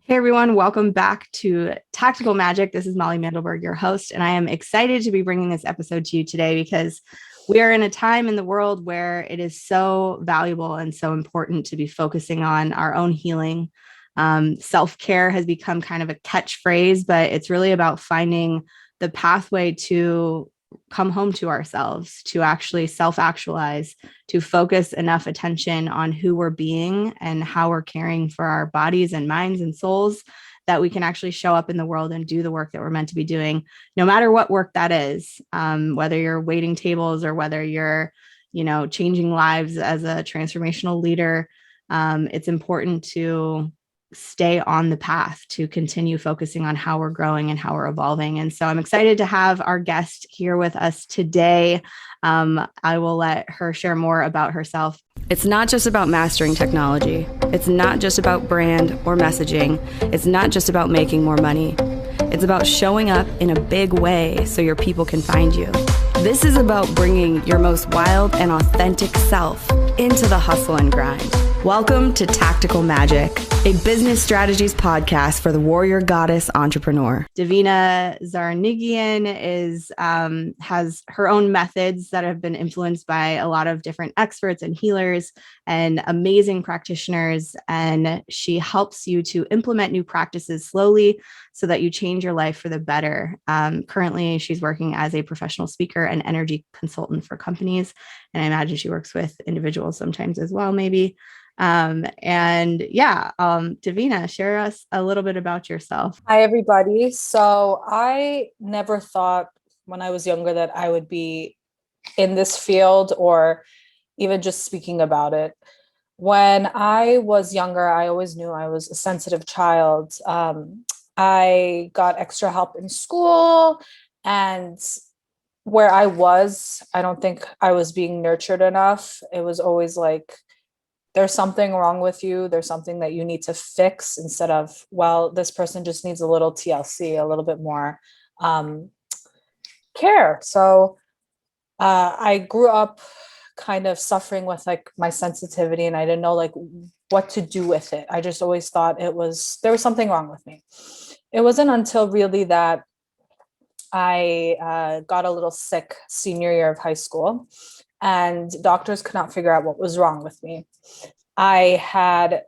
Hey everyone, welcome back to Tactical Magic. This is Molly Mandelberg, your host, and I am excited to be bringing this episode to you today because we are in a time in the world where it is so valuable and so important to be focusing on our own healing. Self-care has become kind of a catchphrase, but it's really about finding the pathway to come home to ourselves, to actually self-actualize, to focus enough attention on who we're being and how we're caring for our bodies and minds and souls that we can actually show up in the world and do the work that we're meant to be doing, no matter what work that is, whether you're waiting tables or whether you're, changing lives as a transformational leader. It's important to stay on the path to continue focusing on how we're growing and how we're evolving. And so I'm excited to have our guest here with us today. I will let her share more about herself. It's not just about mastering technology. It's not just about brand or messaging. It's not just about making more money. It's about showing up in a big way so your people can find you. This is about bringing your most wild and authentic self into the hustle and grind. Welcome to Tactical Magic, a business strategies podcast for the warrior goddess entrepreneur. Davina Zarnighian has her own methods that have been influenced by a lot of different experts and healers and amazing practitioners. And she helps you to implement new practices slowly so that you change your life for the better. Currently, she's working as a professional speaker and energy consultant for companies. And I imagine she works with individuals sometimes as well, maybe. Davina, share us a little bit about yourself. Hi, everybody. So I never thought when I was younger that I would be in this field or even just speaking about it. When I was younger, I always knew I was a sensitive child. I got extra help in school, and where I was, I don't think I was being nurtured enough. It was always like, there's something wrong with you. There's something that you need to fix instead of, well, this person just needs a little TLC, a little bit more care. So I grew up kind of suffering with like my sensitivity, and I didn't know like what to do with it. I just always thought there was something wrong with me. It wasn't until really that I got a little sick senior year of high school, and doctors could not figure out what was wrong with me. I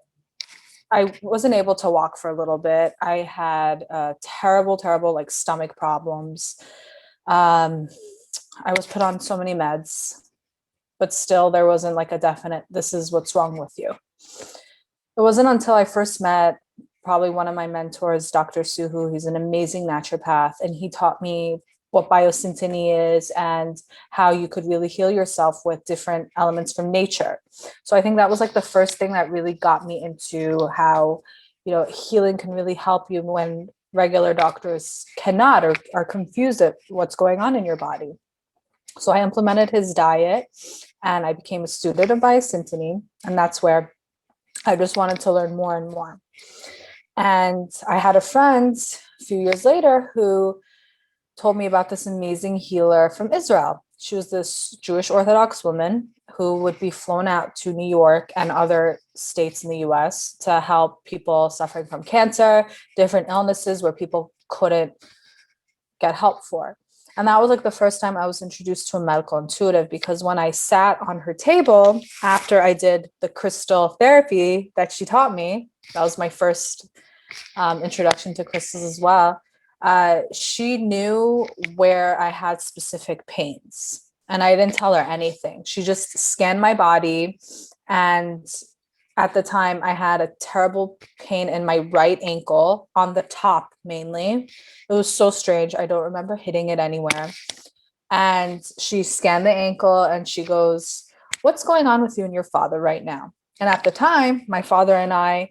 wasn't able to walk for a little bit. I had terrible like stomach problems. I was put on so many meds, but still there wasn't like a definite, this is what's wrong with you. It wasn't until I first met probably one of my mentors, Dr. Suhu. He's an amazing naturopath, and he taught me what biosyntony is and how you could really heal yourself with different elements from nature. So I think that was like the first thing that really got me into how, healing can really help you when regular doctors cannot or are confused at what's going on in your body. So I implemented his diet and I became a student of biosyntony. And that's where I just wanted to learn more and more. And I had a friend a few years later who told me about this amazing healer from Israel. She was this Jewish Orthodox woman who would be flown out to New York and other states in the US to help people suffering from cancer, different illnesses where people couldn't get help for. And that was like the first time I was introduced to a medical intuitive, because when I sat on her table after I did the crystal therapy that she taught me, that was my first introduction to crystals as well. She knew where I had specific pains, and I didn't tell her anything. She just scanned my body, and at the time I had a terrible pain in my right ankle on the top mainly. It was so strange. I don't remember hitting it anywhere. And she scanned the ankle and she goes, "What's going on with you and your father right now?" And at the time, my father and I,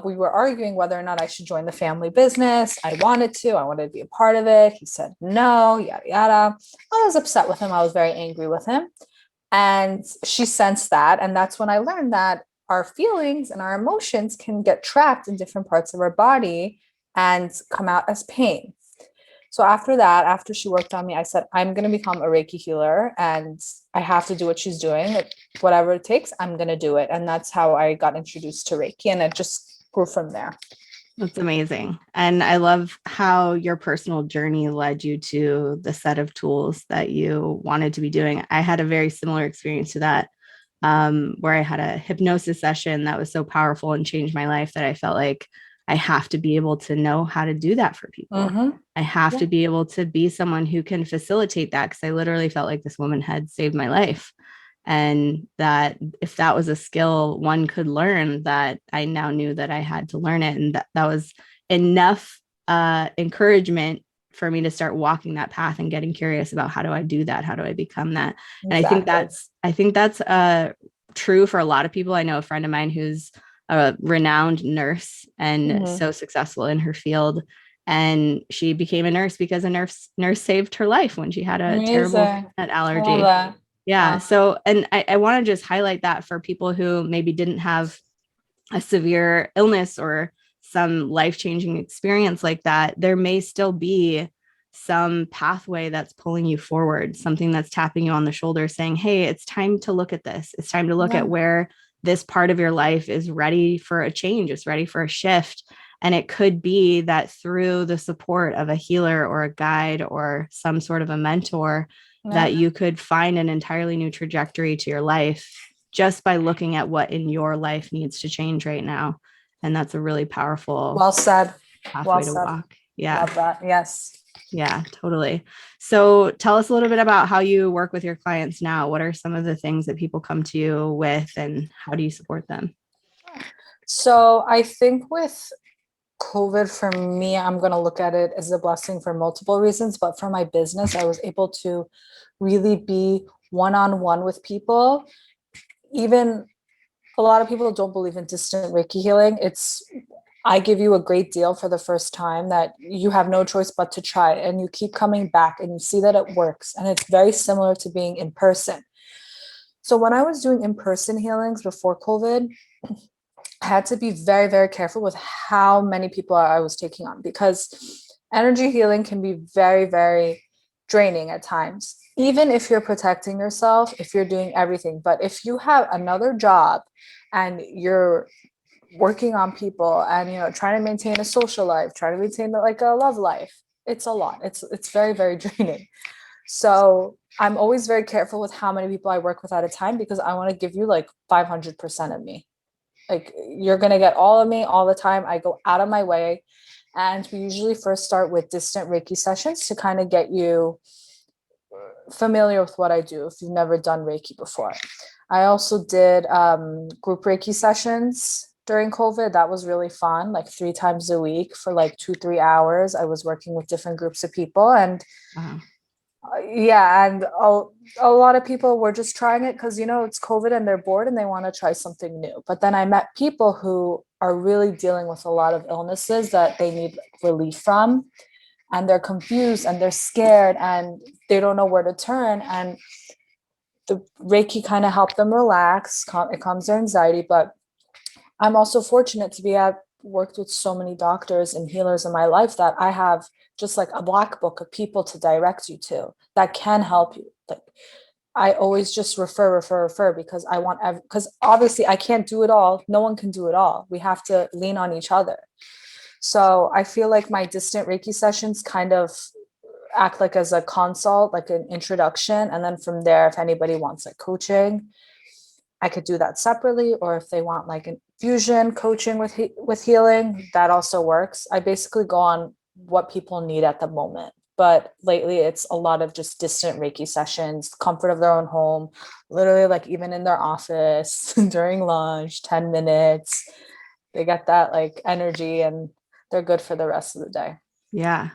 we were arguing whether or not I should join the family business. I wanted to be a part of it. He said no, yada, yada. I was upset with him. I was very angry with him. And she sensed that. And that's when I learned that our feelings and our emotions can get trapped in different parts of our body and come out as pain. So after that, after she worked on me, I said, I'm going to become a Reiki healer and I have to do what she's doing. Whatever it takes, I'm going to do it. And that's how I got introduced to Reiki. And it just grew from there. That's amazing. And I love how your personal journey led you to the set of tools that you wanted to be doing. I had a very similar experience to that, where I had a hypnosis session that was so powerful and changed my life that I felt like I have to be able to know how to do that for people. Mm-hmm. I have Yeah. to be able to be someone who can facilitate that, because I literally felt like this woman had saved my life. And that if that was a skill one could learn, that I now knew that I had to learn it. And that was enough encouragement for me to start walking that path and getting curious about, how do I do that? How do I become that? And Exactly. I think that's true for a lot of people. I know a friend of mine who's a renowned nurse and Mm-hmm. so successful in her field. And she became a nurse because a nurse saved her life when she had a terrible Amazing. peanut I love allergy. that. Yeah. Wow. So, and I want to just highlight that for people who maybe didn't have a severe illness or some life-changing experience like that, there may still be some pathway that's pulling you forward, something that's tapping you on the shoulder saying, hey, it's time to look at this. It's time to look Yeah. at where this part of your life is ready for a change, it's ready for a shift. And it could be that through the support of a healer or a guide or some sort of a mentor, Yeah. that you could find an entirely new trajectory to your life just by looking at what in your life needs to change right now. And that's a really powerful Well said. Well pathway to said. walk. Yeah. Love that. Yes. Yeah, totally. So tell us a little bit about how you work with your clients now. What are some of the things that people come to you with, and how do you support them? So I think with COVID for me, I'm going to look at it as a blessing for multiple reasons. But for my business, I was able to really be one on one with people. Even a lot of people don't believe in distant Reiki healing. I give you a great deal for the first time that you have no choice but to try it. And you keep coming back and you see that it works. And it's very similar to being in person. So when I was doing in person healings before COVID, I had to be very, very careful with how many people I was taking on, because energy healing can be very, very draining at times, even if you're protecting yourself, if you're doing everything. But if you have another job and you're working on people and trying to maintain a social life, trying to maintain like a love life, it's a lot. It's very, very draining. So I'm always very careful with how many people I work with at a time, because I want to give you like 500% of me. Like, you're going to get all of me all the time. I go out of my way. And we usually first start with distant Reiki sessions to kind of get you familiar with what I do if you've never done Reiki before. I also did group Reiki sessions during COVID. That was really fun, like 3 times a week for like 2-3 hours. I was working with different groups of people. And Wow. yeah, and a lot of people were just trying it because it's COVID and they're bored and they want to try something new. But then I met people who are really dealing with a lot of illnesses that they need relief from, and they're confused and they're scared and they don't know where to turn. And the Reiki kind of helped them relax. It calms their anxiety. But I'm also fortunate to be at worked with so many doctors and healers in my life that I have just like a black book of people to direct you to that can help you. Like, I always just refer because I want, because obviously I can't do it all. No one can do it all. We have to lean on each other. So I feel like my distant Reiki sessions kind of act like as a consult, like an introduction. And then from there, if anybody wants like coaching, I could do that separately. Or if they want like infusion coaching with healing, that also works. I basically go on what people need at the moment. But lately, it's a lot of just distant Reiki sessions, comfort of their own home, literally like even in their office during lunch, 10 minutes. They get that like energy and they're good for the rest of the day. Yeah.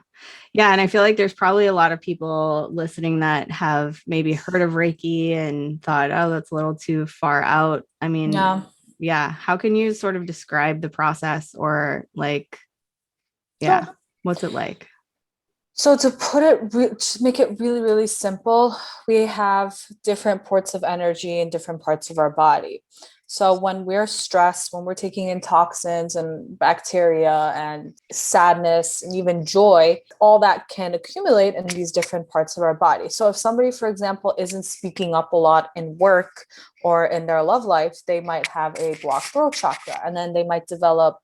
Yeah. And I feel like there's probably a lot of people listening that have maybe heard of Reiki and thought, oh, that's a little too far out. I mean, Yeah. yeah. How can you sort of describe the process, or like, yeah, Sure. what's it like? So to make it really, really simple, we have different ports of energy in different parts of our body. So when we're stressed, when we're taking in toxins and bacteria and sadness and even joy, all that can accumulate in these different parts of our body. So if somebody, for example, isn't speaking up a lot in work or in their love life, they might have a blocked throat chakra, and then they might develop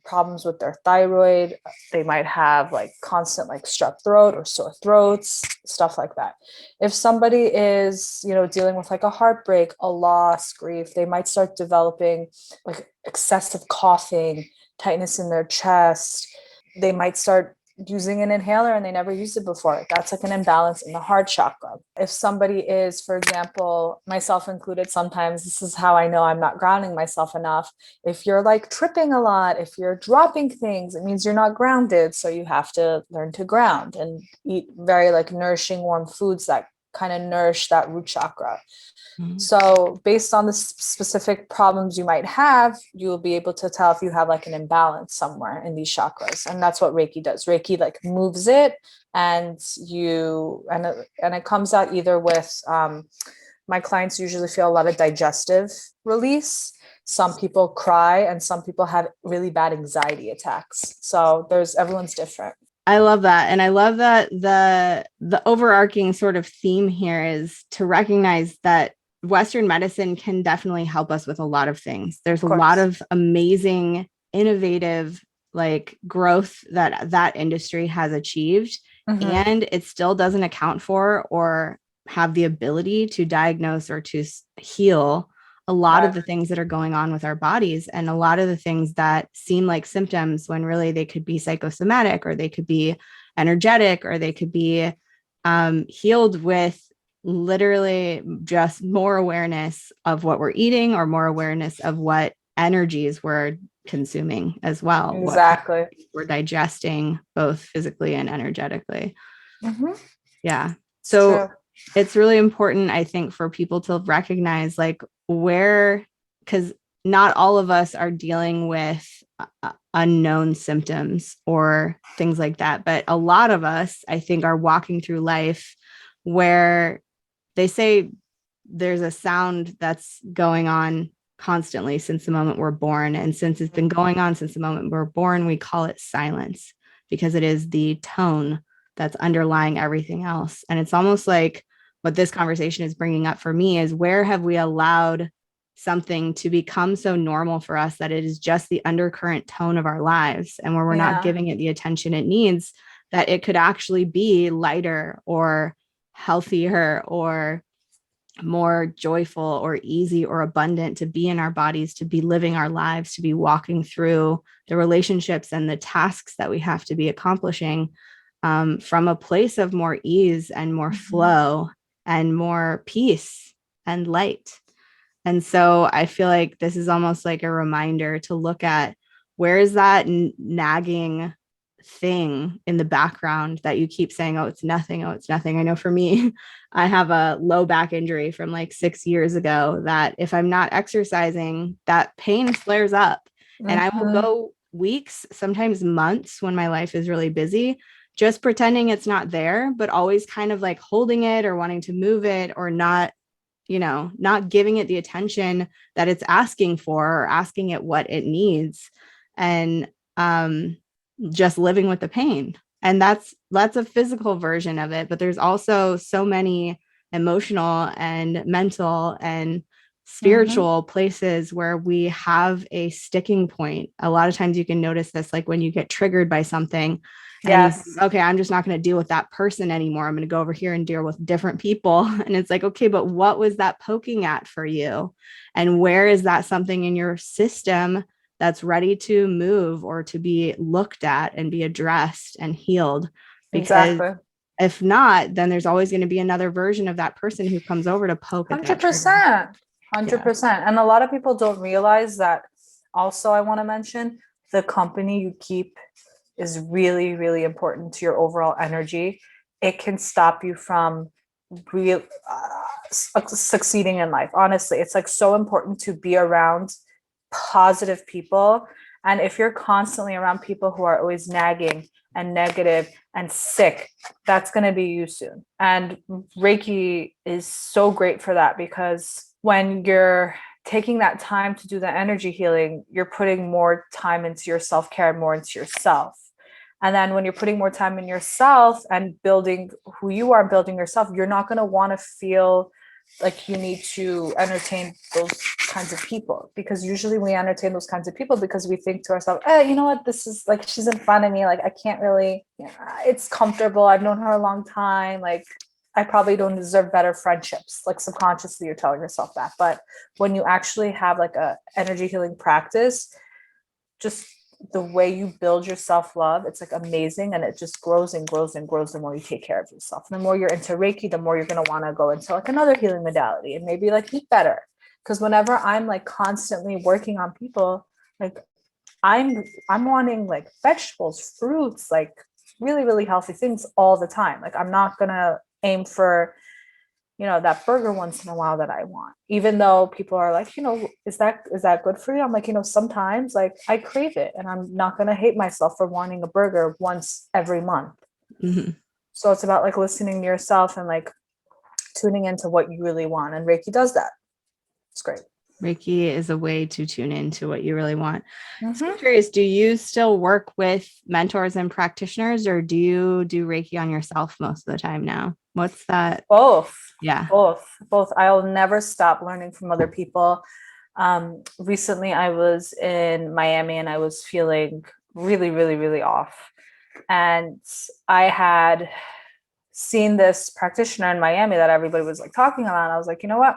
problems with their thyroid. They might have like constant like strep throat or sore throats, stuff like that. If somebody is, dealing with like a heartbreak, a loss, grief, they might start developing like excessive coughing, tightness in their chest. They might start using an inhaler and they never used it before. That's like an imbalance in the heart chakra. If somebody is, for example, myself included, sometimes this is how I know I'm not grounding myself enough. If you're like tripping a lot, if you're dropping things, it means you're not grounded. So you have to learn to ground and eat very like nourishing, warm foods that kind of nourish that root chakra. So based on the specific problems you might have, you will be able to tell if you have like an imbalance somewhere in these chakras. And that's what Reiki does. Reiki like moves it, and it comes out either with, my clients usually feel a lot of digestive release. Some people cry, and some people have really bad anxiety attacks. So everyone's different. I love that. And I love that the overarching sort of theme here is to recognize that Western medicine can definitely help us with a lot of things. There's a lot of amazing, innovative, like growth that industry has achieved, and it still doesn't account for or have the ability to diagnose or to heal a lot of the things that are going on with our bodies, and a lot of the things that seem like symptoms when really they could be psychosomatic, or they could be energetic, or they could be healed with literally just more awareness of what we're eating, or more awareness of what energies we're consuming as well. Exactly. What we're digesting both physically and energetically. Yeah. So it's really important, I think, for people to recognize like because not all of us are dealing with unknown symptoms or things like that. But a lot of us, I think, are walking through life where they say there's a sound that's going on constantly since the moment we're born. And since it's been going on since the moment we're born, we call it silence, because it is the tone that's underlying everything else. And it's almost like what this conversation is bringing up for me is, where have we allowed something to become so normal for us that it is just the undercurrent tone of our lives, and where we're not giving it the attention it needs, that it could actually be lighter or healthier or more joyful or easy or abundant to be in our bodies, to be living our lives, to be walking through the relationships and the tasks that we have to be accomplishing from a place of more ease and more flow and more peace and light. And so I feel like this is almost like a reminder to look at, where is that nagging thing in the background that you keep saying, oh, it's nothing. Oh, it's nothing. I know for me, I have a low back injury from like 6 years ago that if I'm not exercising, that pain flares up. And I will go weeks, sometimes months, when my life is really busy, just pretending it's not there, but always kind of like holding it or wanting to move it, or not giving it the attention that it's asking for, or asking it what it needs. And just living with the pain. And that's a physical version of it. But there's also so many emotional and mental and spiritual places where we have a sticking point. A lot of times you can notice this, like when you get triggered by something, and you think, okay, I'm just not going to deal with that person anymore. I'm going to go over here and deal with different people. And it's like, okay, but what was that poking at for you? And where is that something in your system that's ready to move or to be looked at and be addressed and healed? Because if not, then there's always going to be another version of that person who comes over to poke at that trigger. 100%. And a lot of people don't realize that. Also, I want to mention, the company you keep is really, really important to your overall energy. It can stop you from real succeeding in life. Honestly, it's like so important to be around positive people. And if you're constantly around people who are always nagging and negative and sick, that's going to be you soon. And Reiki is so great for that, because when you're taking that time to do the energy healing, you're putting more time into your self-care, more into yourself. And then when you're putting more time in yourself and building who you are, building yourself, you're not going to want to feel like you need to entertain those kinds of people, because usually we entertain those kinds of people because we think to ourselves, you know what, this is like, she's in front of me, like I can't really, it's comfortable, I've known her a long time, like I probably don't deserve better friendships. Like subconsciously you're telling yourself that. But when you actually have like a energy healing practice, just the way you build your self-love, it's like amazing, and it just grows and grows and grows the more you take care of yourself. And the more you're into Reiki, the more you're going to want to go into like another healing modality and maybe like eat better. Because whenever I'm like constantly working on people, like I'm wanting like vegetables, fruits, like really, really healthy things all the time. Like I'm not gonna aim for, that burger once in a while that I want, even though people are like, is that good for you? I'm like, sometimes like I crave it, and I'm not gonna hate myself for wanting a burger once every month. Mm-hmm. So it's about like listening to yourself and like tuning into what you really want. And Reiki does that. It's great. Reiki is a way to tune into what you really want. Mm-hmm. So I'm curious, do you still work with mentors and practitioners, or do you do Reiki on yourself most of the time now? What's that? Both. Yeah. Both. I'll never stop learning from other people. Recently I was in Miami and I was feeling really, really, really off. And I had seen this practitioner in Miami that everybody was like talking about. And I was like, you know what?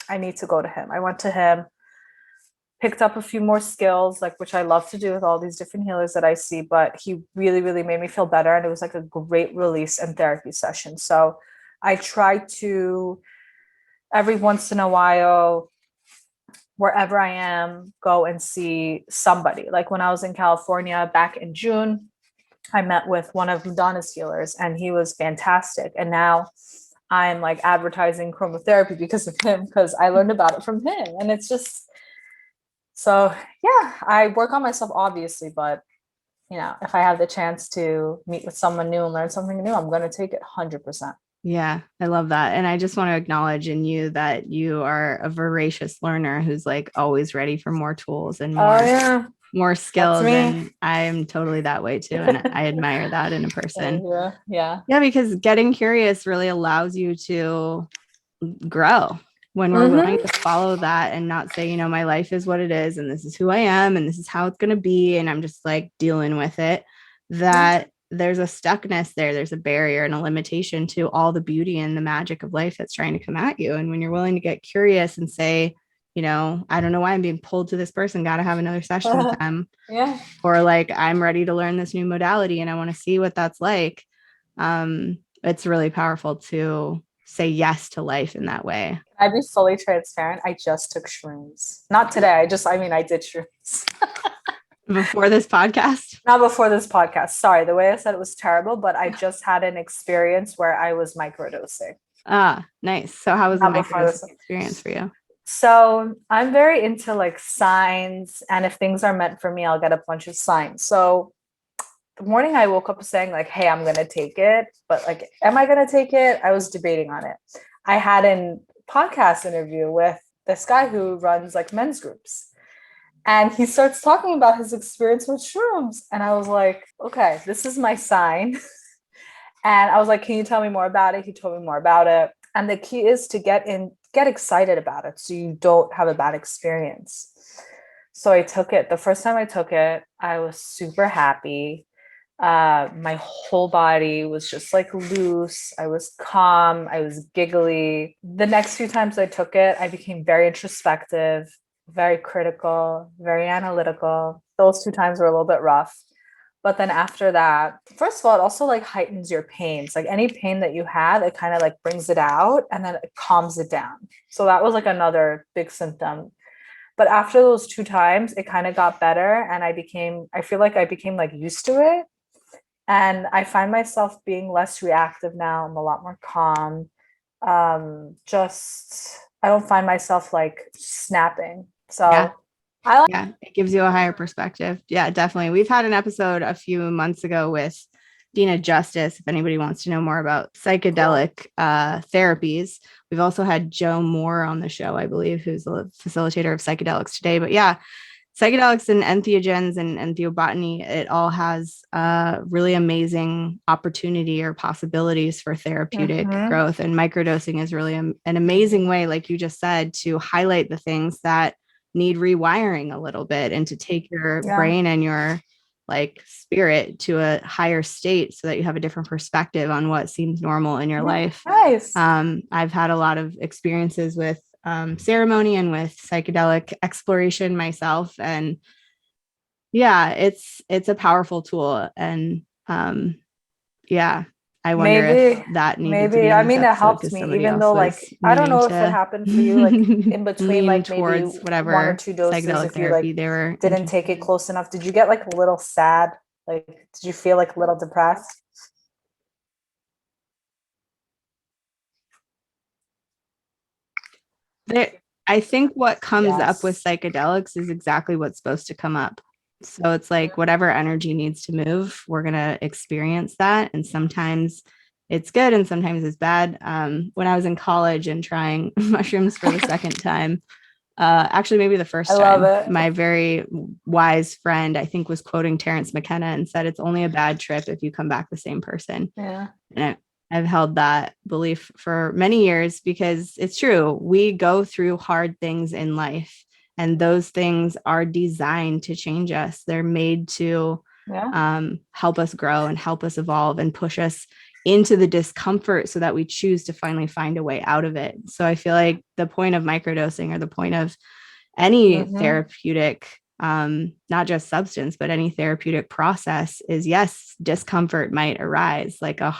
I need to go to him. I went to him, picked up a few more skills, like which I love to do with all these different healers that I see, but he really, really made me feel better. And it was like a great release and therapy session. So I try to every once in a while, wherever I am, go and see somebody. Like when I was in California back in June, I met with one of Madonna's healers and he was fantastic. And now I'm like advertising chromotherapy because of him, because I learned about it from him. And it's just, so yeah, I work on myself obviously, but if I have the chance to meet with someone new and learn something new, I'm going to take it 100%. Yeah, I love that. And I just want to acknowledge in you that you are a voracious learner who's like always ready for more tools and more skills. And I'm totally that way too. And I admire that in a person. Yeah. Because getting curious really allows you to grow when we're willing to follow that and not say, my life is what it is and this is who I am and this is how it's going to be. And I'm just like dealing with it. That there's a stuckness there. There's a barrier and a limitation to all the beauty and the magic of life that's trying to come at you. And when you're willing to get curious and say, I don't know why I'm being pulled to this person, got to have another session with them. Yeah. Or like, I'm ready to learn this new modality and I want to see what that's like. It's really powerful to say yes to life in that way. I'd be fully transparent. I just took shrooms. Not today. I did shrooms. Before this podcast? Not before this podcast. Sorry, the way I said it was terrible, but I just had an experience where I was microdosing. Ah, nice. So how was the microdosing experience for you? So I'm very into like signs, and if things are meant for me, I'll get a bunch of signs. So the morning I woke up saying like, hey, I'm going to take it, but like, am I going to take it? I was debating on it. I had a podcast interview with this guy who runs like men's groups. And he starts talking about his experience with shrooms. And I was like, okay, this is my sign. And I was like, can you tell me more about it? He told me more about it. And the key is to get excited about it so you don't have a bad experience. So I took it. The first time I took it, I was super happy. My whole body was just like loose. I was calm. I was giggly. The next few times I took it, I became very introspective, very critical, very analytical. Those 2 times were a little bit rough. But then after that, first of all, it also like heightens your pains. Like any pain that you had, it kind of like brings it out and then it calms it down. So that was like another big symptom. But after those 2 times, it kind of got better. And I feel like I became like used to it. And I find myself being less reactive now. I'm a lot more calm. I don't find myself like snapping. So it gives you a higher perspective. Yeah, definitely. We've had an episode a few months ago with Dina Justice, if anybody wants to know more about psychedelic therapies. We've also had Joe Moore on the show, I believe, who's the facilitator of Psychedelics Today. But yeah, psychedelics and entheogens and entheobotany, it all has really amazing opportunity or possibilities for therapeutic growth. And microdosing is really an amazing way, like you just said, to highlight the things that need rewiring a little bit and to take your brain and your like spirit to a higher state so that you have a different perspective on what seems normal in your life. Nice. I've had a lot of experiences with ceremony and with psychedelic exploration myself. And yeah, it's a powerful tool. And I wonder if that needed to be I mean, it helped me, even though like I don't know if it happened for you, like in between like maybe whatever 1 or 2 doses, if you like they were didn't take it close enough. Did you get like a little sad? Like, did you feel like a little depressed? I think what comes up with psychedelics is exactly what's supposed to come up. So it's like whatever energy needs to move, we're going to experience that. And sometimes it's good and sometimes it's bad. When I was in college and trying mushrooms for the second time, actually maybe the first time, my very wise friend, I think, was quoting Terrence McKenna and said, it's only a bad trip if you come back the same person. Yeah. And I've held that belief for many years because it's true. We go through hard things in life and those things are designed to change us. They're made to help us grow and help us evolve and push us into the discomfort so that we choose to finally find a way out of it. So I feel like the point of microdosing or the point of any therapeutic, not just substance, but any therapeutic process is, yes, discomfort might arise, like a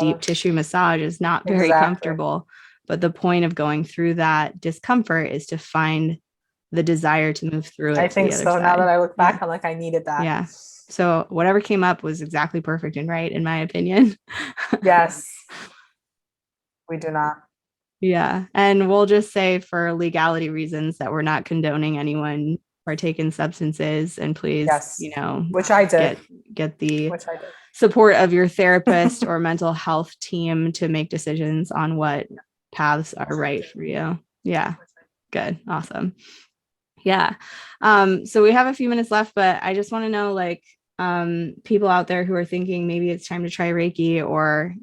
deep tissue massage is not very comfortable. But the point of going through that discomfort is to find the desire to move through it. I think so. Side. Now that I look back, I'm like, I needed that. Yeah. So whatever came up was exactly perfect and right, in my opinion. Yes. We do not. Yeah. And we'll just say for legality reasons that we're not condoning anyone partake in substances, and please, which I did, get the support of your therapist or mental health team to make decisions on what paths are right for you. Yeah. Good. Awesome. Yeah. So we have a few minutes left, but I just want to know, like, people out there who are thinking maybe it's time to try Reiki, or,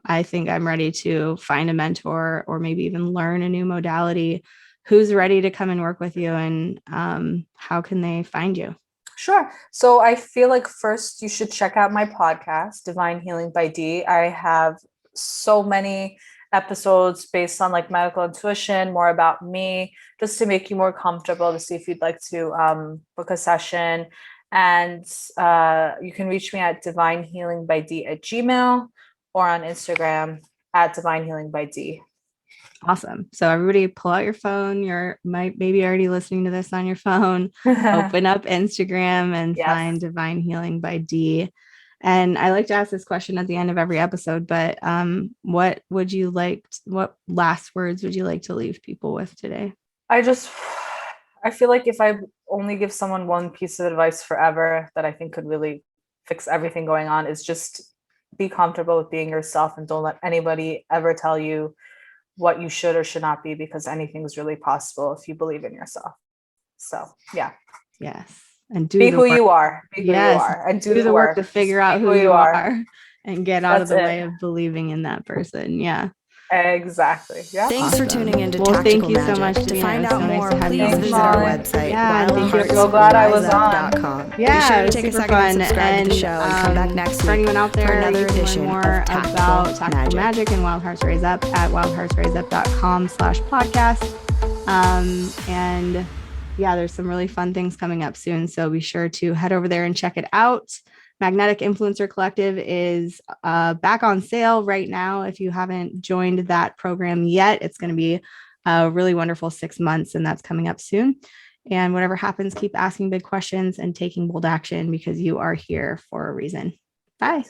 I think I'm ready to find a mentor or maybe even learn a new modality. Who's ready to come and work with you, and how can they find you? Sure. So I feel like first you should check out my podcast, Divine Healing by D. I have so many episodes based on like medical intuition, more about me, just to make you more comfortable, to see if you'd like to book a session. And you can reach me at divinehealingbyd@gmail.com or on Instagram at divinehealingbyd. Awesome. So everybody pull out your phone. You're maybe already listening to this on your phone. Open up Instagram and find Divine Healing by D. And I like to ask this question at the end of every episode, but what last words would you like to leave people with today? I feel like if I only give someone one piece of advice forever that I think could really fix everything going on, is just be comfortable with being yourself and don't let anybody ever tell you what you should or should not be, because anything's really possible if you believe in yourself. So, yeah. Yes. And be who you are. Be who you are. And do the work to figure out who you are and get out of the way of believing in that person. Yeah. Exactly. Yeah. Thanks for tuning in to Tactical Magic. So much to find out more, please visit our website. So glad I was on. Yeah, be sure to take a second and subscribe to the show and come back next week for anyone out there for another edition more about Tactical Magic and Wild Hearts Raise Up at wildheartsraiseup.com/podcast. And yeah, there's some really fun things coming up soon. So be sure to head over there and check it out. Magnetic Influencer Collective is back on sale right now. If you haven't joined that program yet, it's going to be a really wonderful 6 months, and that's coming up soon. And whatever happens, keep asking big questions and taking bold action, because you are here for a reason. Bye.